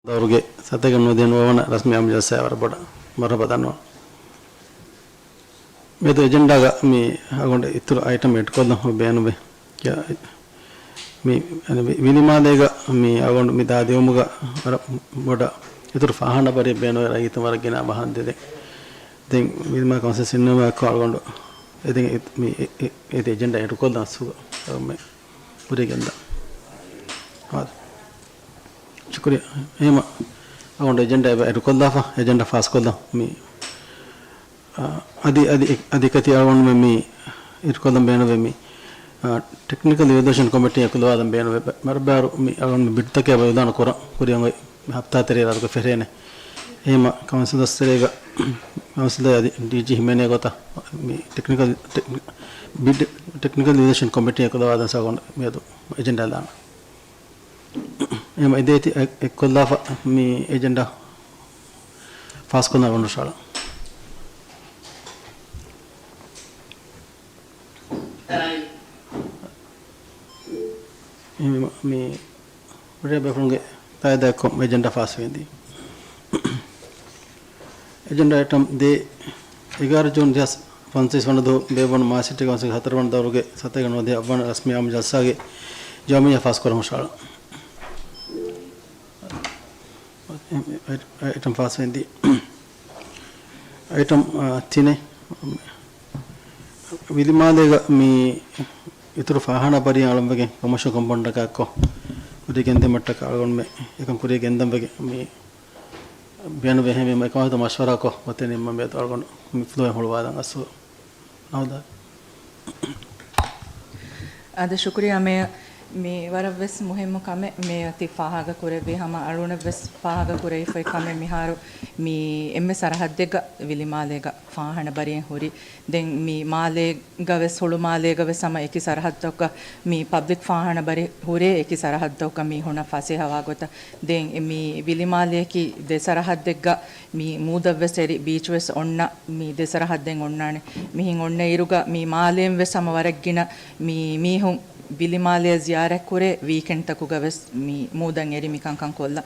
ಅವ್ರಿಗೆ ಸತ್ಯಗನ್ನೋದೇನು ಅವನ ರಶ್ಮಿ ಅಮ್ಜಲ್ ಸೇವರ ಬಡ ಮರಬದನ್ನು ಇದು ಎಜೆಂಡಾಗ ಮೀ ಹಾಗೊಂಡು ಇತ್ತು ಐಟಮ್ ಇಟ್ಕೊಂಡು ಬೇನು ಬೇ ಮೀ ವಿನಿಮಾದೇಗ ಮೀ ಹಾಗೊಂಡು ಮೀ ದಾದೇವಮುಗ ಬಡ ಇದ್ರ ಫಾಹಣ ಬರೀ ಬೇನು ರೈತ ಹೊರಗಿನ ಬಹಂದಿದೆ ದೆಂಗ್ ವಿನಿಮಾ ಕೌನ್ಸಿಲ್ ಸಿನಿಮಾ ಹಾಕೊಂಡು ಇದಕ್ಕೆ ಮೀ ಇದು ಎಜೆಂಡಾ ಇಟ್ಕೊಂಡು ಸುಗ ಒಮ್ಮೆ ಊರಿಗೆಂದ ಹೌದು ಶುಕ್ರಿಯ ಹೇಮ ಅಕೊಂಡು ಎಜೆಂಡಾ ಇಟ್ಕೊಂಡಾಫ ಎಜೆಂಡಾ ಫಾಸ್ ಕೊಲ್ಲ ಮೀ ಅಧಿಕತಿ ಅಕೊಂಡು ಮೀ ಇಟ್ಕೊಂಡ ಬೇನುವೆ ಮೀ ಟೆಕ್ನಿಕಲ್ ಎವ್ಯಾಲ್ಯೂಯೇಷನ್ ಕಮಿಟಿ ಕುಲವಾದ ಬೇನುವೆ ಮರಬ್ಯಾರು ಮೀ ಅಕೊಂಡು ಬಿಡ್ತಕ್ಕೆ ವಿಧಾನ ಕೊರ ಕುರಿಯಂಗ ಹಪ್ತಾ ತೆರೆಯಲ್ಲ ಅದಕ್ಕೆ ಫೆರೇನೆ ಹೇಮ ಕೌನ್ಸಿಲ್ ದಸ್ತರೇಗ ಕೌನ್ಸಿಲ್ ಡಿ ಜಿ ಹಿಮೇನೆ ಗೊತ್ತಾ ಮೀ ಟೆಕ್ನಿಕಲ್ ಎವ್ಯಾಲ್ಯೂಯೇಷನ್ ಕಮಿಟಿ ಕುಲವಾದ ಸಾಕೊಂಡು ಮೀ ಅದು ಎಜೆಂಡಾ ಅಲ್ಲ ಹೇಮ ಇದೇ ಕೊಲ್ಲಾಫ ಮೀ ಎಜೆಂಡಾ ಫಾಸ್ ಕೊಲ್ಲ ಒಂದು ಶಾಳ mi rebe funge taida kom agenda fas vendi agenda item de 11 june 2025 vandu bebon masiti council 4 vandaruge satyaganode avvan rasmi am jalsage jamiya fas koram shala item fas vendi item tine ವಿಲಿಮಾಲೆಗ ಮೀ ಇತರ ಫಾಹಣ ಬರಿ ಆಳಂಬಗೆ commercial compound ಹಾಕೋ ಕುರಿಗೆ ಎಂದೆ ಮಟ್ಟಕ್ಕೆ ಆಳ್ಗೊಂಡ್ಮೆ ಯಾಕಂದ್ರೆ ಕುರಿಗೆ ಎಂದಂಬಗೆ ಮೀ ಬೇನು ಬೇಹೆ ಮೀ ಮೈಕಾದ ಮಶ್ವರ ಹಾಕೋ ಮತ್ತೆ ನಿಮ್ಮ ಮೇದು ಆಳ್ಕೊಂಡು ಮಿಫ್ಲೋ ಹೊಳವಾದಂಗೆ ಹಸು ಹೌದಾ ಅದು ಶುಕ್ರಿಯಾ ಮೇ මේ වරවස් මුහෙම්ම කම මේ අති ෆාහග කුරේ හම අරුණ වස් ෆාහග කුරේ ෆයි කම මිහාරු මී එම්මෙ සරහද්දෙක විලිමාලේක ෆාහන බරියෙන් හොරි දෙන් මී මාලේග වස් හොළු මාලේග වස් සම එකි සරහද්දක මී පබ්ලික් ෆාහන බරි හොරේ එකි සරහද්දක මී හොන ෆසේ හවා ගොත දෙන් මී විලිමාලේකි දෙ සරහද්දෙක මී මූදවස් එරි බීච් වස් ඔන්න මී දෙ සරහද්දෙන් ඔන්නානේ මිහින් ඔන්න ඉරුග මී මාලේම් වස් සම වරක්ගින මී මීහුන් ಬಿಲಿಮಾಲೆಯ ಜಿಯಾರೆ ಕುರೆ ವೀಕೆಂಡ್ ತಕುಗವೆಸ್ ಮೀ ಮೂದಂ ಎರಿ ಮಿಕಂಕಂ ಕೊಲ್ಲ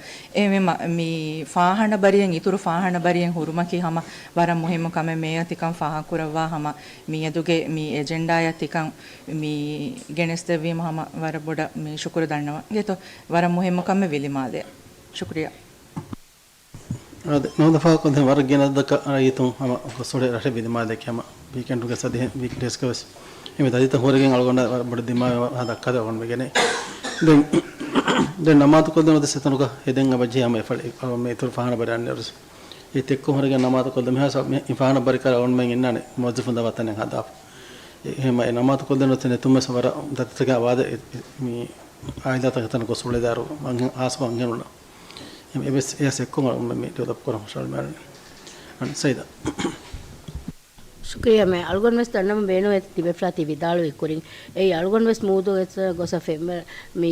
ಏಮೆಮ ಮೀ ಫಾಹಣ ಬರಿಯಂ ಇತುರು ಫಾಹಣ ಬರಿಯಂ ಹುರುಮಕಿ ಹಮ ವರ ಮುಹಿಮ ಕಮೆ ಮೇಯ ತಿಕಂ ಫಾಹ ಕುರವಾ ಹಮ ಮೀ ಎದುಗೆ ಮೀ ಎಜೆಂಡಾಯ ತಿಕಂ ಮೀ ಗೆನೆಸ್ತೆವೀಮ ಹಮ ವರ ಬೊಡ ಮೀ ಶುಕ್ರ ದಣ್ಣವ ಗೇತೋ ವರ ಮುಹಿಮ ಕಮೆ ವಿಲಿಮಾಲೆ ಶುಕ್ರಿಯಾ ಅದೇ ನಾವು ದಫಾ ಕೊಂದ ವರಗಿನದಕ ರೈತು ಹಮ ಕೊಸೊಡೆ ರಹೆ ವಿಲಿಮಾಲೆ ಕೆಮ ವೀಕೆಂಡ್ ಗೆ ಸದಿ ವೀಕ್ ಡೇಸ್ ಕವಸ್ එමෙ දදිත හොරගෙන් අල්ගොන්න බඩ දිමා හදක්කද වොන් වෙගෙන දැන් නමාතු කොල්දන දෙස තනුක හෙදෙන් අබජි යම එෆල් මේ තුර පහන බරන්නේ රස ඒ තෙක්ක හොරගෙන් නමාතු කොල්ද මෙහස මේ පහන බරි කර වොන් මෙන් ඉන්නනේ මොජ්ජ ෆුන්ද වතනෙන් හදා එහෙම ඒ නමාතු කොල්දන තෙන තුම්ම සවර දත්තක ආවාද මේ ආයදත තන කොසුලේ දාරු මං ආස්ව අංගනුන එබෙස් එයස් එක්ක මේ දෙවප් කරමු ශල් මරන්නේ අන් සයිද ಶುಕ್ರಿಯಾ ಮೇ ಅಲ್ಗೊನ್ವೆಸ್ ತಣ್ಣಮ ಬೇನೋ ಎತ್ ತಿಬೆಫ್ಲಾತಿ ವಿದಾಳು ಇಕ್ಕುರಿಂ ಏ ಅಲ್ಗೊನ್ವೆಸ್ ಮೂದು ಎತ್ ಗೊಸ ಫೆಮ್ ಮೀ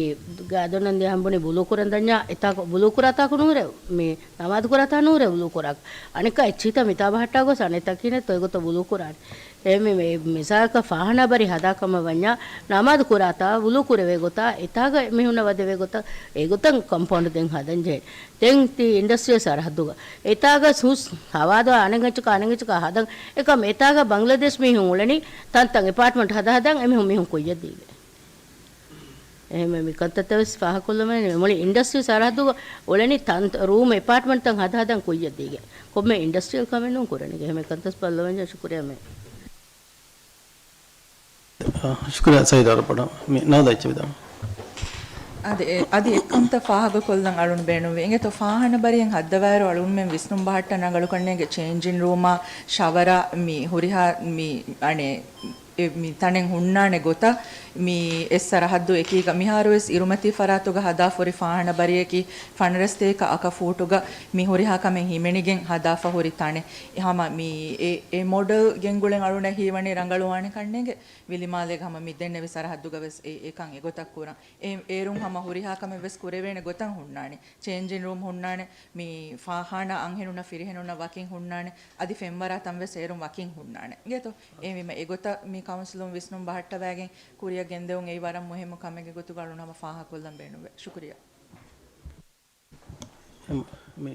ಗಾದೊನಂದೆ ಹಂಬುನಿ ಬುಲುಕುರನ್ ದಣ್ಯ ಎತಾ ಬುಲುಕುರತಾ ಕುನುರೆ ಮೀ ನಮಾದ್ ಕುರತಾ ನೂರೆ ಬುಲುಕುರಾಕ್ ಅನಿಕ ಎಚ್ಚಿತ ಮಿತಾ ಬಹಟ್ಟ ಗೊಸ ಅನೆತಕಿನೆ ತೊಯ್ಗೊತ ಬುಲುಕುರಾನ್ එමෙ මේ මිසාක ෆාහන බරි හදාකම වඤ්ඤා නමාද කුරාතා වුලු කුරවේ ගොතා එතාග මෙහුන වදවේ ගොතා ඒ ගොතන් කම්පවුන්ඩ් දෙන් හදන් ජේ දෙන් ති ඉන්ඩස්ට්‍රිය සරහදුග එතාග සුස් හවාද අනංගචක හදන් එක මෙතාග බංග්ලාදේශ මිහුන් උලනි තන්තන් එපාර්ට්මන්ට් හදන් එමෙ මිහුන් කොయ్యදීගේ එහෙම මිකත්තතවස් ෆාහකොල්ලම මොලි ඉන්ඩස්ට්‍රිය සරහදුග උලනි තන් රූම් එපාර්ට්මන්ට් තන් හදන් කොయ్యදීගේ කොම්මෙ ඉන්ඩස්ට්‍රියල් කමෙන්නු කුරණිගේ එහෙම කන්තස් පල්ලවංජ ශුක්‍රියා මේ ಶುಕ್ರಿಯಾ ಸೈದಾರ ಪಡ ನಾದಾಯ್ಚ ವಿಧಾನ ಅದು ಎಕ್ಕಂತ ಫಾಹಗ ಕೊಲ್ಲಂ ಅಳುನ್ ಬೇಣುವೆ ಎಂಗೆ ತೊ ಫಾಹನ ಬರಿಯಂ ಹದ್ದವಾರು ಅಳುನ್ ಮೆಂ ವಿಷ್ಣುಂ ಬಹಟ್ಟ ನಂಗಳು ಕಣ್ಣೆಗೆ ಚೇಂಜಿನ್ ರೂಮ ಶವರ ಮಿ ಹುರಿಹಾ ಮಿ ಅಣೆ ಮಿ ತಣೆಂ ಹುಣ್ಣಾಣೆ ಗೊತ್ತ ಮೀ ಎಸ್ ಸರಹದ್ದು ಏಕೀಗ ಮಿಹಾರುವೆಸ್ ಇರುಮತಿ ಫರಾತುಗ ಹದಾ ಫೊರಿ ಫಾಹಣ ಬರಿಯಕಿ ಫಣರಸ್ತೇಕ ಅಕ ಫೋಟುಗ ಮಿ ಹೊರಿ ಹಾಕಮೆ ಹಿಮೆಣಿಗೆಂ ಹದಾಫ ಹೊರಿ ತಾಣೆ ಹಮ ಮೀ ಎ ಮಾಡೆಲ್ ಗೆಂಗುಳೆಂ ಅಳುಣೆ ಹೀವಣಿ ರಂಗಳುವಾಣೆ ಕಣ್ಣೆಗೆ ವಿಲಿಮಾಲೆಗ ಹಮ ಮಿದ್ದೆನ್ನೆವೆ ಸರಹದ್ದುಗ ವೆಸ್ ಏಕಂ ಎ ಗೊತಕ್ ಕೂರ ಏರುಂ ಹಮ ಹೊರಿ ಹಾಕಮೆ ವೆಸ್ ಕುರೆವೇಣೆ ಗೊತಂ ಹುಣ್ಣಾಣೆ ಚೇಂಜಿನ್ ರೂಮ್ ಹುಣ್ಣಾಣೆ ಮೀ ಫಾಹಣ ಅಂಹೆನುನ ಫಿರಿಹೆನುನ ವಕಿಂ ಹುಣ್ಣಾಣೆ ಅದಿ ಫೆಂವರ ತಂ ವೆಸ್ ಏರುಂ ವಕಿಂ ಹುಣ್ಣಾಣೆ ಗೇತೋ ಏವಿಮ ಎ ಗೊತ ಮೀ ಕೌನ್ಸಿಲುಂ ವಿಷ್ಣುಂ ಬಹಟ್ಟ ಬ್ಯಾಗೆಂ ಕುರಿಯ ಗೆಂದೆವುಂ ei waram muhimmu kamege gotugalu nama faha kollam benuwe shukriya මේ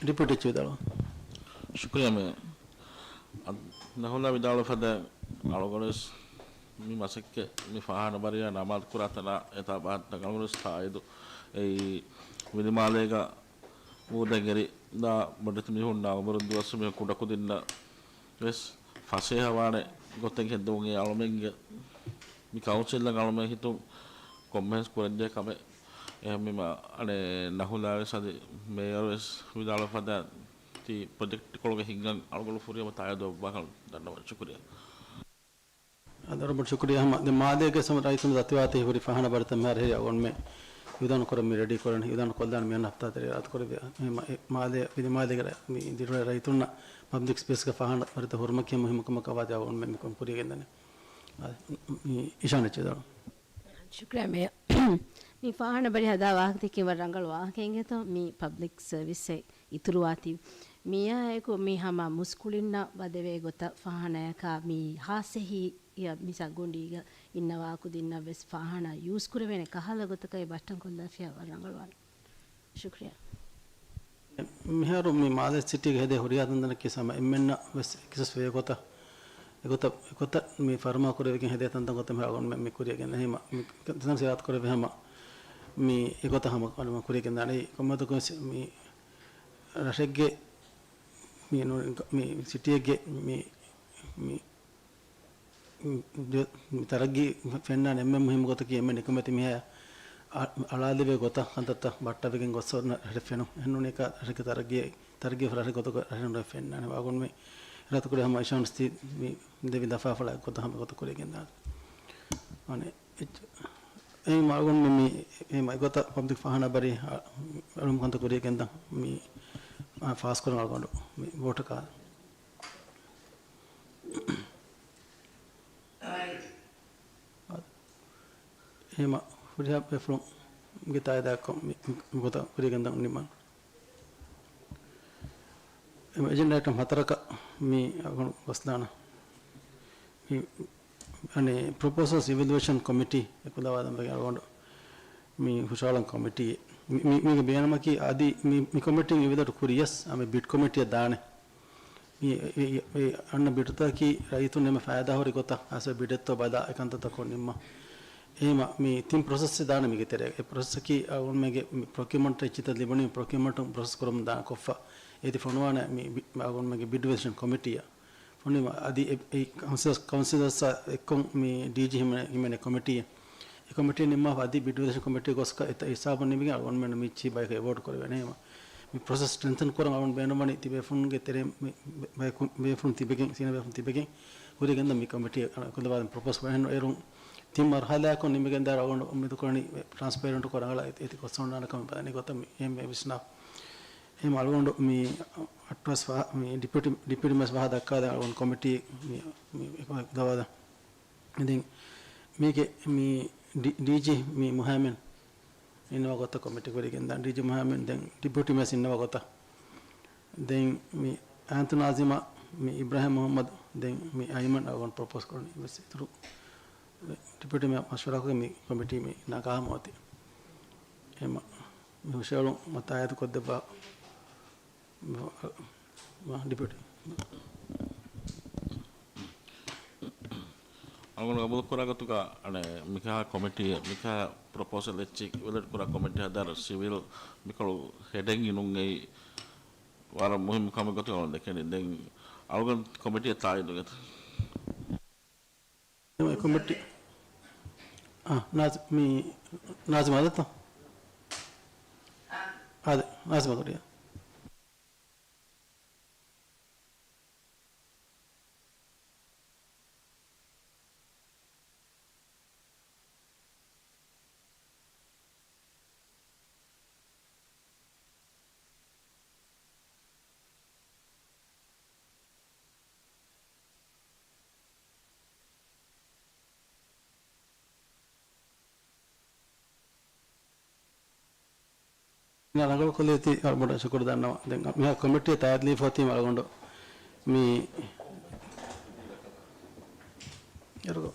රිපෝට් එක දාලා शुक्रिया मैं नहुला विदाल फद अलगोरस मी मसक्के मी फहान बरिया नामाद कुरातना एता बात नगलगोरस थायदु ए विनिमालेगा ऊदंगरी दा बडत मी हुन्ना बरुदु वसमे कुडकु दिन्न වෙස් ෆසේ හවානේ ගොතෙන් හෙද්දුගේ අලමෙන්ගේ මි කවුන්සිල් ල අලමෙන් හිතු කොම්මෙන්ස් කරන්නේ කම එහෙම අනේ නහුලාගේ සද මේයර්ස් විදාල ෆද ති ප්‍රොජෙක්ට් කොලගේ හිඟන් අලගොල ෆුරියම තායදෝ බකල් දන්නවා शुक्रिया ಅದರ ಬಟ್ ಶುಕ್ರಿಯಾ ಹಮ ಮಾದೇಗೆ ಸಮರೈತು ದತ್ವಾತೆ ಹುರಿ ಫಹನ ಬರ್ತ ಮಾರ ಹೇರಿ ಅವನ್ ಮೇ ವಿಧಾನ ಕೊರ ಮಿ ರೆಡಿ ಕೊರನ್ ವಿಧಾನ ಕೊಲ್ದಾನ ಮಿ ಹಫ್ತಾ ತಾರೆ ಅತ್ ಕೊರ ಮಾದೆ ವಿದಿ ಮಾದೇಗೆ ಮಿ ದಿರ ರೈತುನ್ನ ಪಬ್ಲಿಕ್ ಸ್ಪೇಸ್ ಗ ಫಹನ ಬರ್ತ ಹುರ್ಮಕ್ಕೆ ಮುಹಿಮಕಮ ಕವಾದ ಅವನ್ ಮೇ ಮಿಕಂ ಪುರಿಗೆಂದನೆ ಇಶಾನೆ ಚೇದಾಳು ಶುಕ್ರಿಯಾ ಮೇ මේ ෆාහන බරි හදා වාහකති කිව රංගල් වාහකෙන් එත මේ පබ්ලික් සර්විස් ඉතුරු වාති මියා එක මේ හැම මුස්කුලින්න වදවේ ගොත ෆාහනයක මේ හාසෙහි ය මිසක් ගොණ්ඩීග ඉන්නවා කුදින්න වෙස් ෆාහන යූස් කරවෙන කහල ගොතකයි බස්ටන් කොල්ලා ෆියා රංගල් වාන ಶುಕ್ರಿಯಾ මිහරු මේ මාද සිටි ගෙදේ හොරියා දන්දන කිසම එම්මෙන්න වෙස් කිසස් වේ ගොත ගොත මේ ෆර්මා කරවෙකින් හෙදේ තන්තන් ගොත මේ අගොන් මේ කුරියගෙන එහෙම තන සිරාත් කරවෙ හැම මේ ඒකත හැම කලම කුරියගෙන දානේ කොම්මද කොස් මේ රශෙක්ගේ මේ සිටියගේ මේ තරග්ගී ෆෙන්නා නෙම්ම මුහිම ගොත කියෙම නිකමති මිහ අලාදෙවේ ගොත හන්තත බට්ටවෙකින් ගොස්සොන රෙෆෙනු එන්නුනේ එක රක තරග්ගී ෆරහ ගොත රහෙන ෆෙන්නා නේ වගොන් මේ රත කුරේ හැම ඉෂාන් ස්ති මේ දෙවි දෆා ෆල ගොත හැම ගොත කුරියගෙන දාන අනේ ඒ මාගොන් මේ ගොත පබ්ලික් ෆහන බරි අලුම් කන්ත කුරියගෙන දා මේ ෆාස් කරන අලගොඬ මේ වෝටර් කාඩ් එහෙම හුරියා පෙෆ්ලොම් ගිතාය දාකම් ගොත කුරියගෙන දා නිමන් එම එජෙන්ඩා item 4ක මේ අගොන් වස්දාන මේ අනේ proposals evaluation committee එකදවාදම් බගේ අගොන් මේ හුෂාලන් committee මේ බේනමකි ආදි මේ committee විවිධ කුරියස් ආමේ bid committee දානේ මේ අන්න බිටතා කි රයිතුන් එම ෆායදා හොරි ගොත අස බිඩෙත්තෝ බදා එකන්තත කොන්නිම්ම එහෙම මේ තින් process දාන මේක තේරේ ඒ process කි අවුන් මේගේ procurement චිත ලිබණි procurement process කරමු දාන කොෆා ඒති ෆොනවාන මේ අවුන් මේගේ bid evaluation committee ෆොනිම আদি ඒ councilors එක්කොන් මේ DG හිමනේ committee ඒ committee නිම්ම আদি bid evaluation committee ගොස්ක ඒ හිසාබ නිමිගේ අවුන් මෙන්න මිච්චි බයික award කරවෙන එහෙම මේ process strengthen කරන අවුන් බේනමනි තිබේ ෆොන්ගේ තෙරේ මේ ෆොන් තිබෙකින් සින වේ ෆොන් තිබෙකින් උරිගෙන්ද මේ committee කොළවාදම් propose වෙන එරුන් තින් මරහලා කො නිමිගෙන් දාර අවුන් උම්මිද කරණි transparent කරනලා ඒති කොස්සොන්නාන කම බදනි ගොත මේ විශ්නා එහෙම අලගොඬ මේ අට්වස් මේ ඩිපිටි මස් වහ දක්වා දාන committee මේ දවද ඉතින් මේකේ මේ DG මේ මොහමෙන් ඉන්නවා ගොත committee කරගෙන දැන් DG මොහමෙන් දැන් ඩිපිටි මස් ඉන්නවා ගොත දැන් මේ ආන්තු නාසිමා මේ ඉබ්‍රාහිම් මොහම්මද් දැන් මේ අයිමන් අවුන් propose කරන ඉවස් ඉතුරු ඩිපිටි මස්වරා කරේ මේ committee මේ නාගාමෝති එහෙම මේ හුෂාලු මතායත කොද්දපා ඩිපිටි අගොන ගබුල් කරගතුක අනේ මිකා කමිටි මිකා ප්‍රොපෝසල් එච්චි වෙලට කරා කමිටි හදාර සිවිල් මිකලු හෙඩින් ඉනුන් ඒ වර මුහිම කම ගතු වල දෙකනේ දැන් අලගොන් කමිටි තායිදුගත මේ කමිටි नाज़िमा था हाँ नाज़िमा करिए නගල කොලේති අරමුණ සුකර දන්නවා දැන් මේ කමිටිය තයාරලි ෆෝති මලගොඬ මේ යරගෝ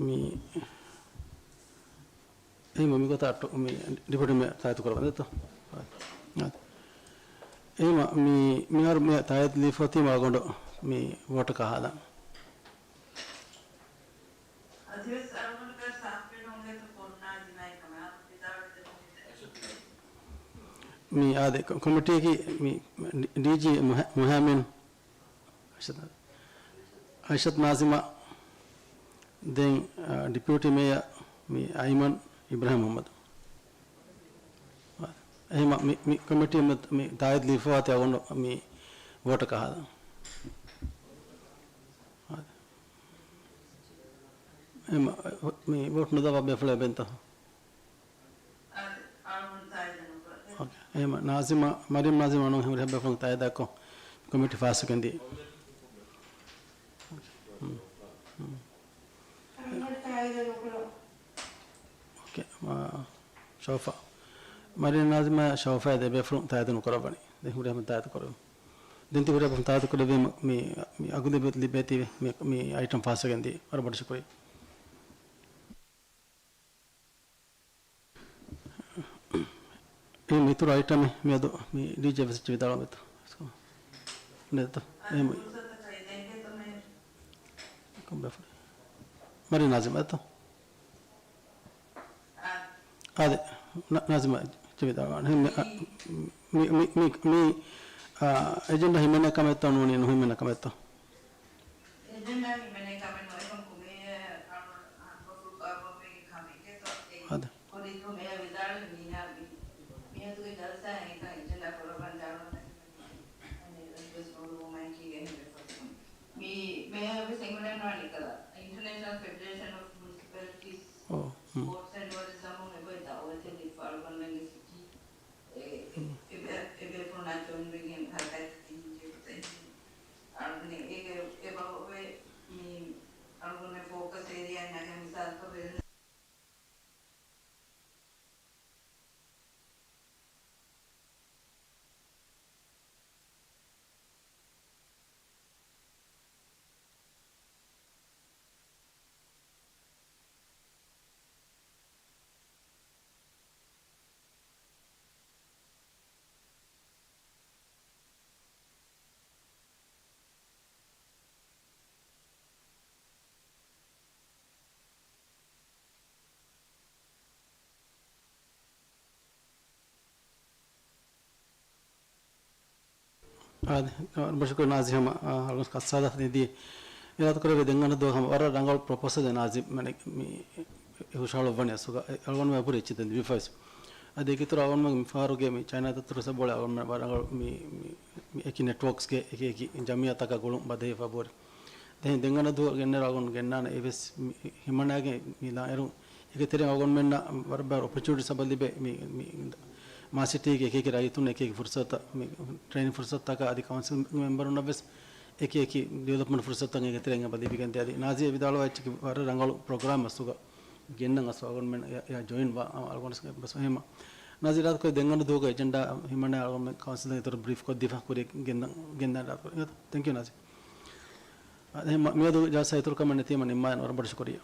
මේ එහෙම මේක තාට මේ ඩිපෝට්මන්ට් තායතු කරවන්නද තෝ එහෙම මේ තායත් ලිෆති මාගොඩ මේ water කහලා Adiós, alguna cosa, pero no le por nada de nada, como a මේ ආද කමිටු එකේ මේ ඩීජී මොහමන් අයිෂත් නාසිමා දැන් ඩිපියුටි මේයර් මේ අයිමන් ඉබ්‍රාහිම් මොහමද් එහෙම මේ කමිටු මේ තායත් ලිෆාත යවන්න මේ වෝට කහලා මේ වෝට නදව බෙෆල බෙන්ත okay එහෙම නාසිමා මරියම් නාසිමා නෝ හැම බෙෆල තාය දක්කො කමිටු ෆාස් කන්දී okay شوفا මරියම් නාසිමා شوفا දෙ බෙෆල තාය දනු කරවනි දෙහි හැම තාය කරව දෙන්ති වර බම් තාය කරව මේ අගුදෙ බෙත් ලිබෙති මේ අයිටම් ෆාස් කන්දී අර බඩ ශුක්‍රයි මේ මිතුර අයිටම් මේ අද මේ ඩීජේ වෙස්ච් විදාලා මෙත නේද එහෙම කොම්බෆර් මරි නාසිමා තෝ ආද නාසිමා චවිදාලා මේ එජෙන්ඩා හිමන කමෙත් අනුනේ නොහිමන කමෙත් එජෙන්ඩා හිමන කමෙත් නොයිකම් කුමේ ආද කොරිතු මේ විදාල මීනා මියතුගේ දල්සා එක එජෙන්ඩා කරවන්න දානවා අනේ රස්බස් නෝ මයින් කීගෙන මේ අපි සිංගලෙන් වලිකලා international federation of municipalities sports and tourism මේ බයිතාවතේ ඩිෆාල්වන්නේ ඒ ප්‍රොනචොන් බිගින් හරකත් ඉන්ජෙක්ට් අන්නේ ඒ බවේ මේ අනුගමන ફોકસ ඒරියා නැග මිසල් තෝ ආද බෂකෝ නාසි හම අලස් කස්සාදා දෙදී එයාට කරේ දෙංගන දෝ හම වර රංගල් ප්‍රොපෝසල් නාසි මනේ මේ හුෂාලෝ වනේ සුග අල්වන් මේ පුරේ චිතන් විෆස් අදේක තුර අවන් මග ෆාරුගේ මේ චයිනා තතුර සබෝල අවන් මේ රංගල් මේ එකි නෙට්වර්ක්ස් ගේ එකි ජමියා තක ගොලුම් බදේ ෆබෝර දැන් දෙංගන දෝ ගෙන්න රගොන් ගෙන්නාන එවස් හිමනාගේ මිලා එරු එක තෙරේ අවන් මෙන්න වරබර ඔපචුනිටි සබල්ලිබේ මේ मासिटी के एक रायतुन एक फुर्सत ट्रेनिंग फुर्सत तक आदि काउंसिल मेंबर उन्नबस एक डेवलपमेंट फुर्सत तक एक तेरंगा बदी बिगंते आदि नाजी विदालो अच्छी वर रंगल प्रोग्राम असुगा गेन्नंग असु गवर्नमेंट या जॉइन वा अलगोनस बस हेम नाजी रात को देंगन दोगा एजेंडा हिमने अलगोनमेंट काउंसिल तर ब्रीफ को दिफा करे गेन्ना रात थैंक यू नाजी अदे मेदो जासा इतर कमेंट ती मन निम्मा और बड़ शुक्रिया